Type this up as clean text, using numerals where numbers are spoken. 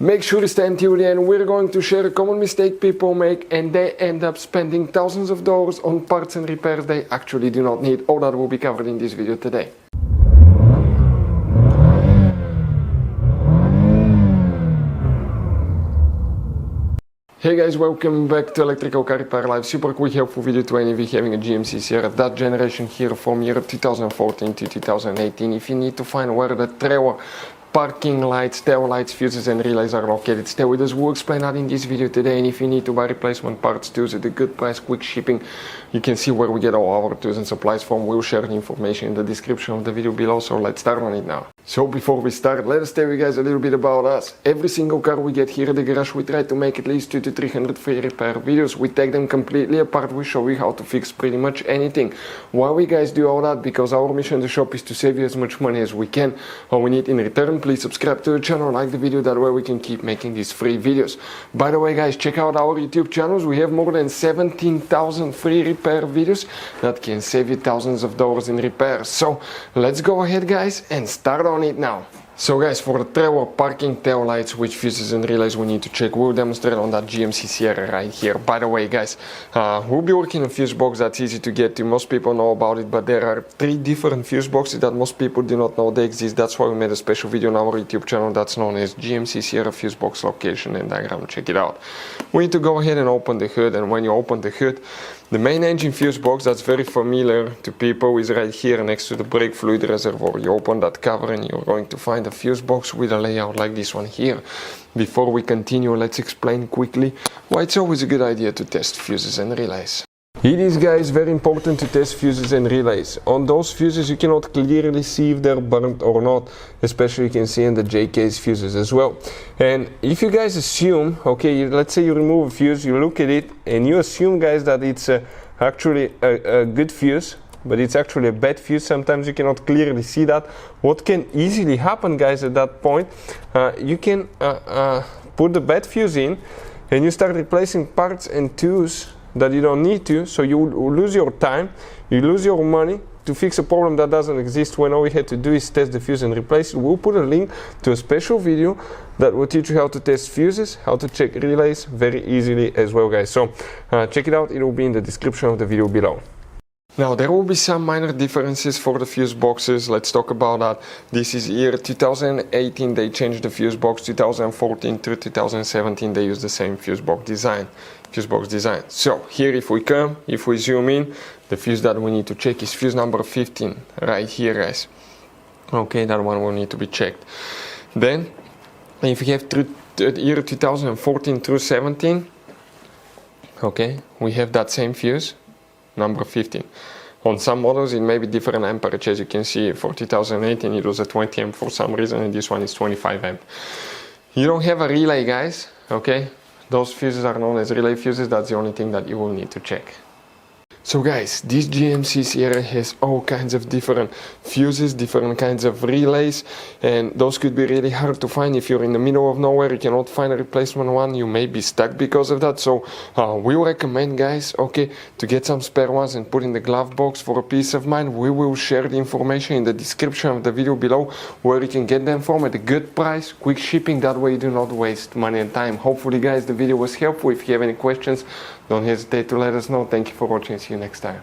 Make sure to stay until the end. We're going to share a common mistake people make and they end up spending thousands of dollars on parts and repairs they actually do not need. All that will be covered in this video today. Hey guys, welcome back to Electrical Car Repair Live. Super quick helpful video to any of you having a GMC Sierra, that generation here from year 2014 to 2018. If you need to find where the trailer parking lights, tail lights, fuses and relays are located, stay with us. We'll explain that in this video today. And if you need to buy replacement parts, tools at a good price, quick shipping, you can see where we get all our tools and supplies from. We'll share the information in the description of the video below, so let's start on it now. So before we start, let us tell you guys a little bit about us. Every single car we get here at the garage, we try to make at least 200 to 300 free repair videos. We take them completely apart, we show you how to fix pretty much anything. Why we guys do all that? Because our mission in the shop is to save you as much money as we can. All we need in return, please subscribe to the channel, like the video, that way we can keep making these free videos. By the way guys, check out our YouTube channels. We have more than 17,000 free repair videos that can save you thousands of dollars in repairs. So let's go ahead guys and start on it now. So guys, for the trailer parking tail lights, which fuses and relays we need to check, we'll demonstrate on that GMC Sierra right here. By the way guys, we'll be working on a fuse box that's easy to get to. Most people know about it, but there are 3 different fuse boxes that most people do not know they exist. That's why we made a special video on our YouTube channel that's known as GMC Sierra fuse box location and diagram. Check it out. We need to go ahead and open the hood, and when you open the hood, the main engine fuse box that's very familiar to people is right here next to the brake fluid reservoir. You open that cover and you're going to find a fuse box with a layout like this one here. Before we continue, let's explain quickly why it's always a good idea to test fuses and relays. It is guys very important to test fuses and relays. On those fuses you cannot clearly see if they're burnt or not, especially you can see in the J-case fuses as well. And if you guys assume, okay, let's say you remove a fuse, you look at it and you assume guys that it's actually a good fuse, but it's actually a bad fuse. Sometimes you cannot clearly see that. What can easily happen guys at that point, you can put the bad fuse in and you start replacing parts and tools that you don't need to, so you lose your time, you lose your money to fix a problem that doesn't exist, when all we had to do is test the fuse and replace it. We'll put a link to a special video that will teach you how to test fuses, how to check relays very easily as well guys. So check it out, it will be in the description of the video below. Now there will be some minor differences for the fuse boxes. Let's talk about that. This is year 2018, they changed the fuse box. 2014 through 2017 they use the same fuse box design. So here if we zoom in, the fuse that we need to check is fuse number 15 right here guys. Okay, that one will need to be checked. Then if you have through year 2014 through 17, okay, we have that same fuse number 15. On some models it may be different amperage, as you can see. For 2018 it was a 20 amp for some reason, and this one is 25 amp. You don't have a relay guys, okay? Those fuses are known as relay fuses. That's the only thing that you will need to check. So guys, this GMC Sierra has all kinds of different fuses, different kinds of relays, and those could be really hard to find. If you're in the middle of nowhere, you cannot find a replacement one, you may be stuck because of that. So we recommend guys, okay, to get some spare ones and put in the glove box for a peace of mind. We will share the information in the description of the video below where you can get them from at a good price, quick shipping, that way you do not waste money and time. Hopefully guys the video was helpful. If you have any questions, don't hesitate to let us know. Thank you for watching. See you next time.